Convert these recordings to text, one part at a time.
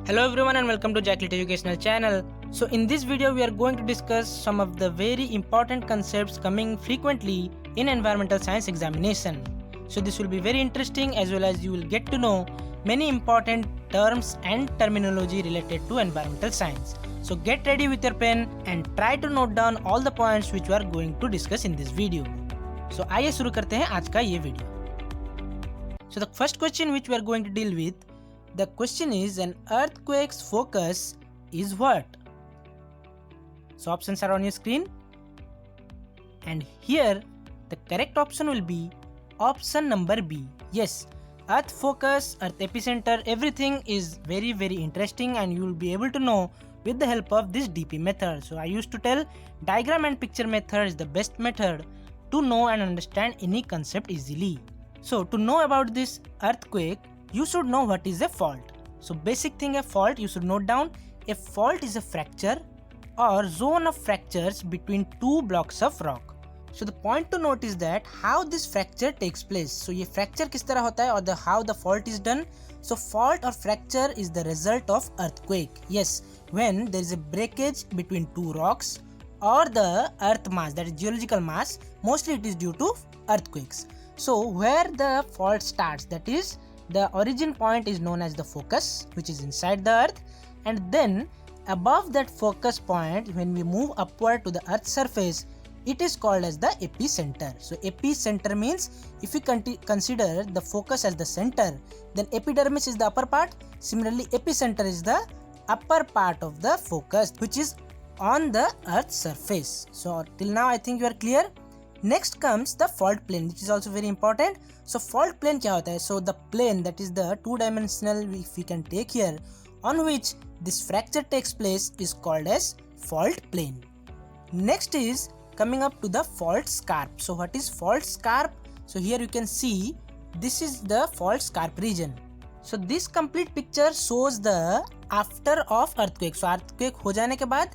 Hello everyone and welcome to Jacklit Educational Channel. So in this video we are going to discuss some of the very important concepts coming frequently in environmental science examination. So this will be very interesting as well as you will get to know many important terms and terminology related to environmental science. So get ready with your pen and try to note down all the points which we are going to discuss in this video. So आइए शुरू करते हैं आज का ये video. So the first question which we are going to deal with, the question is, an earthquake's focus is what? So options are on your screen, and here the correct option will be option number B. Yes, earth focus, earth epicenter, everything is very interesting and you will be able to know with the help of this DP method. So I used to tell diagram and picture method is the best method to know and understand any concept easily. So to know about this earthquake, you should know what is a fault. So basic thing, a fault you should note down. A fault is a fracture or zone of fractures between two blocks of rock. So the point to note is that how this fracture takes place. So ये fracture किस तरह होता है और the how the fault is done. So fault or fracture is the result of earthquake. Yes, when there is a breakage between two rocks or the earth mass, that is geological mass, mostly it is due to earthquakes. So where the fault starts, that is the origin point is known as the focus, which is inside the earth, and then above that focus point, when we move upward to the earth's surface, it is called as the epicenter. So epicenter means if we consider the focus as the center, then epidermis is the upper part. Similarly, epicenter is the upper part of the focus, which is on the earth's surface. So till now I think you are clear. Next comes the fault plane, which is also very important. So fault plane क्या होता है? So the plane, that is the two-dimensional, if we can take here, on which this fracture takes place, is called as fault plane. Next is coming up to the fault scarp. So what is fault scarp? So here you can see this is the fault scarp region. So this complete picture shows the after of earthquake. So earthquake हो जाने के बाद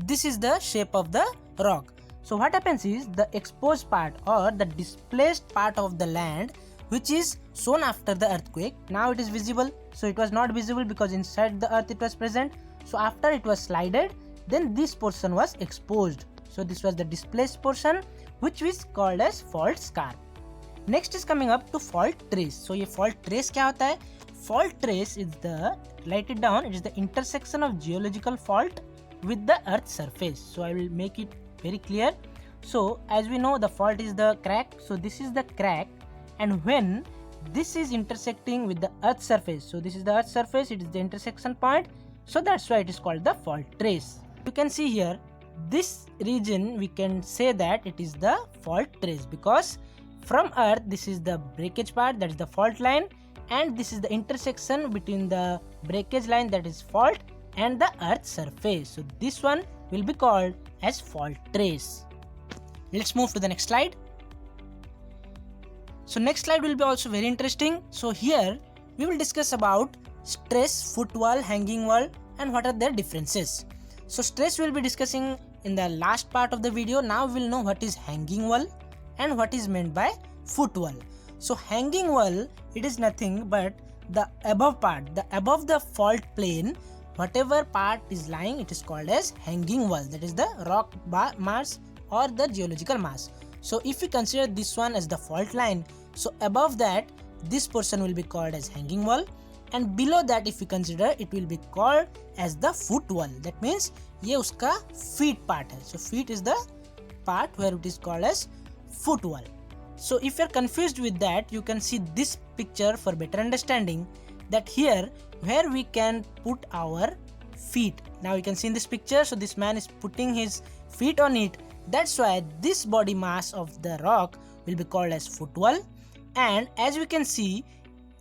this is the shape of the rock. So what happens is the exposed part or the displaced part of the land which is shown after the earthquake, now it is visible. So it was not visible because inside the earth it was present. So after it was slided, then this portion was exposed. So this was the displaced portion which is called as fault scarp. Next is coming up to fault trace. So ये fault trace क्या होता है? Fault trace is the, write it down, it is the intersection of geological fault with the earth's surface. So I will make it very clear. So as we know, the fault is the crack. So this is the crack, and when this is intersecting with the earth surface, so this is the earth surface, it is the intersection point, so that's why it is called the fault trace. You can see here this region, we can say that it is the fault trace because from earth this is the breakage part, that is the fault line, and this is the intersection between the breakage line, that is fault, and the earth surface. So this one will be called as fault trace. Let's move to the next slide. So next slide will be also very interesting. So here we will discuss about stress, footwall, hanging wall, and what are their differences. So stress we will be discussing in the last part of the video. Now we will know what is hanging wall and what is meant by footwall. So hanging wall, it is nothing but the above part, the above the fault plane, whatever part is lying, it is called as hanging wall, that is the rock mass or the geological mass. So if we consider this one as the fault line, so above that this portion will be called as hanging wall, and below that if we consider, it will be called as the footwall. That means ये उसका feet part है. So feet is the part where it is called as footwall. So if you are confused with that, you can see this picture for better understanding, that here where we can put our feet. Now you can see in this picture, so this man is putting his feet on it. That's why this body mass of the rock will be called as footwall. And as we can see,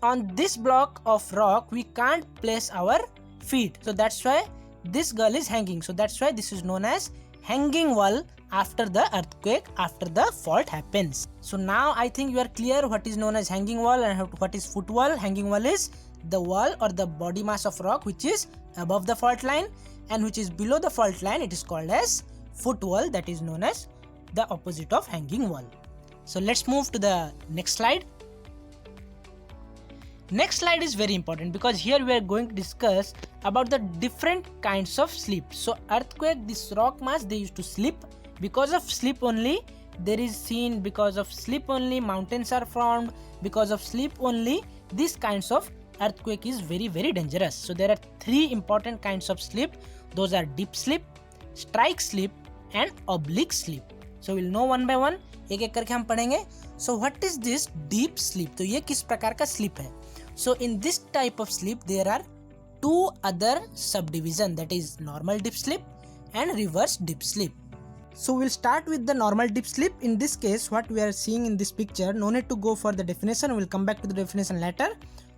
on this block of rock we can't place our feet. So that's why this girl is hanging. So that's why this is known as hanging wall after the earthquake, after the fault happens. So now I think you are clear what is known as hanging wall and what is footwall. Hanging wall is the wall or the body mass of rock which is above the fault line, and which is below the fault line, it is called as footwall, that is known as the opposite of hanging wall. So let's move to the next slide. Next slide is very important because here we are going to discuss about the different kinds of slip. So earthquake, this rock mass, they used to slip. Because of slip only, there is seen, because of slip only mountains are formed. Because of slip only, these kinds of earthquake is very dangerous. So there are three important kinds of slip. Those are deep slip, strike slip and oblique slip. So we'll know one by one, एक एक करके हम पढ़ेंगे. So what is this deep slip? तो ये किस प्रकार का slip है? So in this type of slip there are two other subdivision, that is normal dip slip and reverse dip slip. So we'll start with the normal dip slip. In this case, what we are seeing in this picture, no need to go for the definition, we'll come back to the definition later.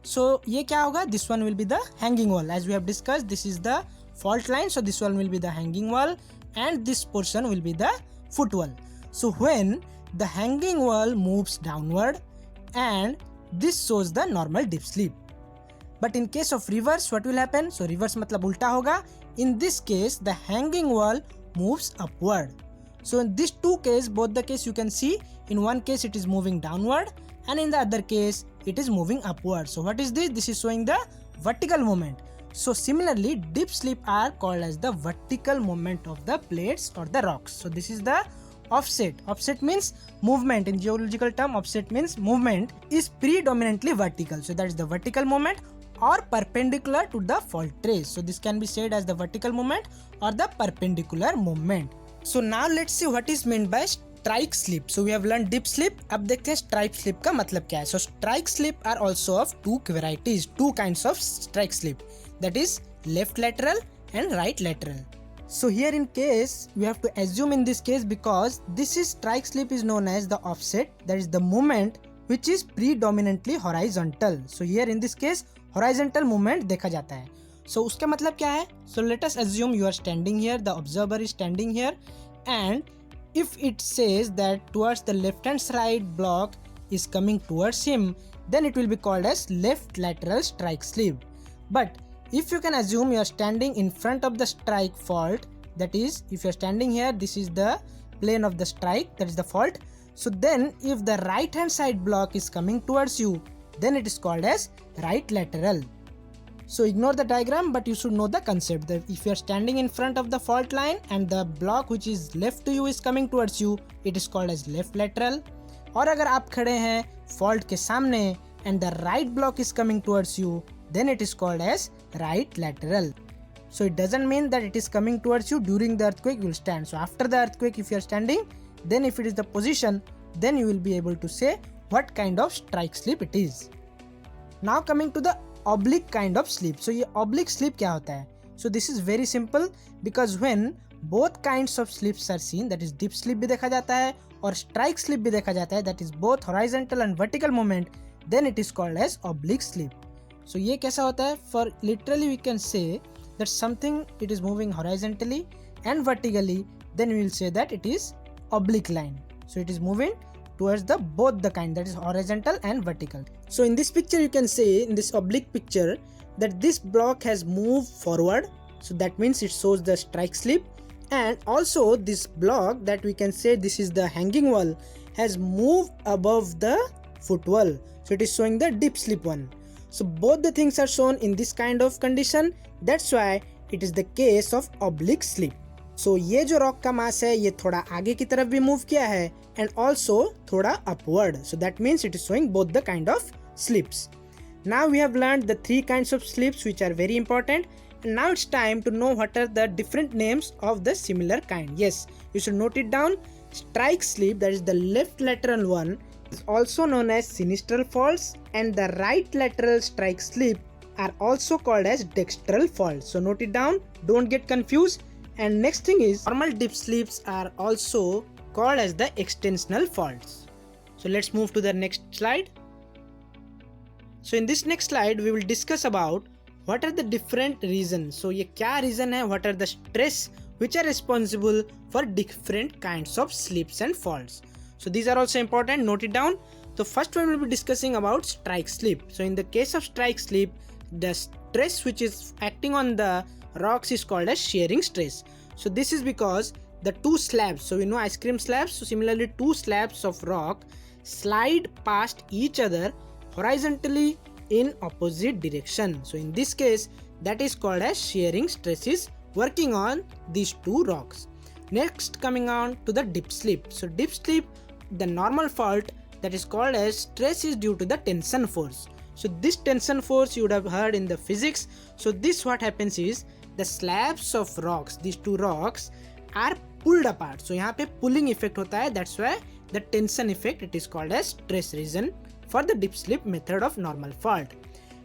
So ये क्या होगा? This one will be the hanging wall. As we have discussed, this is the fault line, so this one will be the hanging wall and this portion will be the foot wall. So when the hanging wall moves downward and this shows the normal dip slip. But in case of reverse, what will happen? So reverse मतलब उल्टा होगा. In this case, the hanging wall moves upward. So in these two cases, both the case you can see, in one case it is moving downward and in the other case it is moving upward. So what is this? This is showing the vertical movement. So similarly, dip slip are called as the vertical movement of the plates or the rocks. So this is the offset. Offset means movement. In geological term, offset means movement is predominantly vertical. So that is the vertical movement or perpendicular to the fault trace. So this can be said as the vertical movement or the perpendicular movement. So now let's see what is meant by strike slip. So we have learned dip slip. अब देखते हैं strike slip का मतलब क्या है. So strike slip are also of two varieties, two kinds of strike slip. That is left lateral and right lateral. So here in case we have to assume in this case, because this is strike slip is known as the offset, that is the movement which is predominantly horizontal. So here in this case horizontal movement देखा जाता है. So उसका मतलब क्या है? So let us assume you are standing here, the observer is standing here, and if it says that towards the left hand side block is coming towards him, then it will be called as left lateral strike slip. But if you can assume you are standing in front of the strike fault, that is if you are standing here, this is the plane of the strike, that is the fault. So then if the right hand side block is coming towards you, then it is called as right lateral. So ignore the diagram, but you should know the concept that if you are standing in front of the fault line and the block which is left to you is coming towards you, it is called as left lateral. और अगर आप खड़े हैं fault के सामने and the right block is coming towards you, then it is called as right lateral. So it doesn't mean that it is coming towards you during the earthquake you will stand. So after the earthquake, if you are standing, then if it is the position, then you will be able to say what kind of strike slip it is. Now coming to the oblique kind of slip. So ये oblique slip क्या होता है? So this is very simple, because when both kinds of slips are seen, that is dip slip भी देखा जाता है और strike slip भी देखा जाता है, that is both horizontal and vertical movement, then it is called as oblique slip. So ये कैसा होता है? For literally we can say that something it is moving horizontally and vertically, then we will say that it is oblique line. So it is moving towards the both the kind, that is horizontal and vertical. So in this picture you can say, in this oblique picture, that this block has moved forward, so that means it shows the strike slip, and also this block that we can say this is the hanging wall has moved above the foot wall, so it is showing the dip slip one. So both the things are shown in this kind of condition, that's why it is the case of oblique slip. So ये जो rock का मास है ये थोड़ा आगे की तरफ भी मूव किया है and also थोड़ा upward, so that means it is showing both the kind of slips. Now we have learned the three kinds of slips which are very important, and now it's time to know what are the different names of the similar kind. Yes, you should note it down. Strike slip, that is the left lateral one, is also known as sinistral faults, and the right lateral strike slip are also called as dextral faults. So note it down, don't get confused. And next thing is normal dip slips are also called as the extensional faults. So let's move to the next slide. So in this next slide we will discuss about what are the different reasons. So ये क्या reason है, what are the stress which are responsible for different kinds of slips and faults. So these are also important, note it down. So first one we will be discussing about strike slip. So in the case of strike slip, the stress which is acting on the rocks is called as shearing stress. So this is because the two slabs, so we know ice cream slabs, so similarly two slabs of rock slide past each other horizontally in opposite direction. So in this case, that is called as shearing stress is working on these two rocks. Next, coming on to the dip slip. So dip slip, the normal fault, that is called as stress is due to the tension force. So this tension force you would have heard in the physics. So this what happens is the slabs of rocks, these two rocks are pulled apart. So यहाँ पे pulling effect होता है. That's why the tension effect, it is called as stress reason for the dip slip method of normal fault.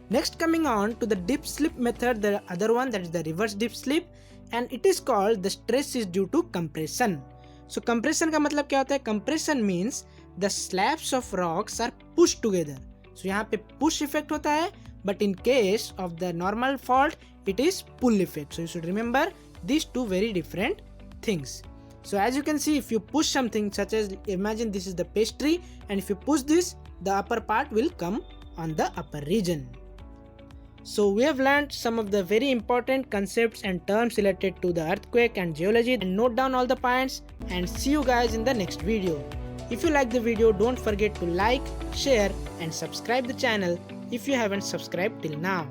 Next, coming on to the dip slip method, the other one, that is the reverse dip slip, and it is called the stress is due to compression. So compression का मतलब क्या होता है? Compression means the slabs of rocks are pushed together. So यहाँ पे push effect होता है, but in case of the normal fault, it is pull effect. So you should remember these two very different things. So as you can see, if you push something, such as imagine this is the pastry, and if you push this, the upper part will come on the upper region. So we have learned some of the very important concepts and terms related to the earthquake and geology, and note down all the points, and see you guys in the next video. If you like the video, don't forget to like, share and subscribe the channel if you haven't subscribed till now.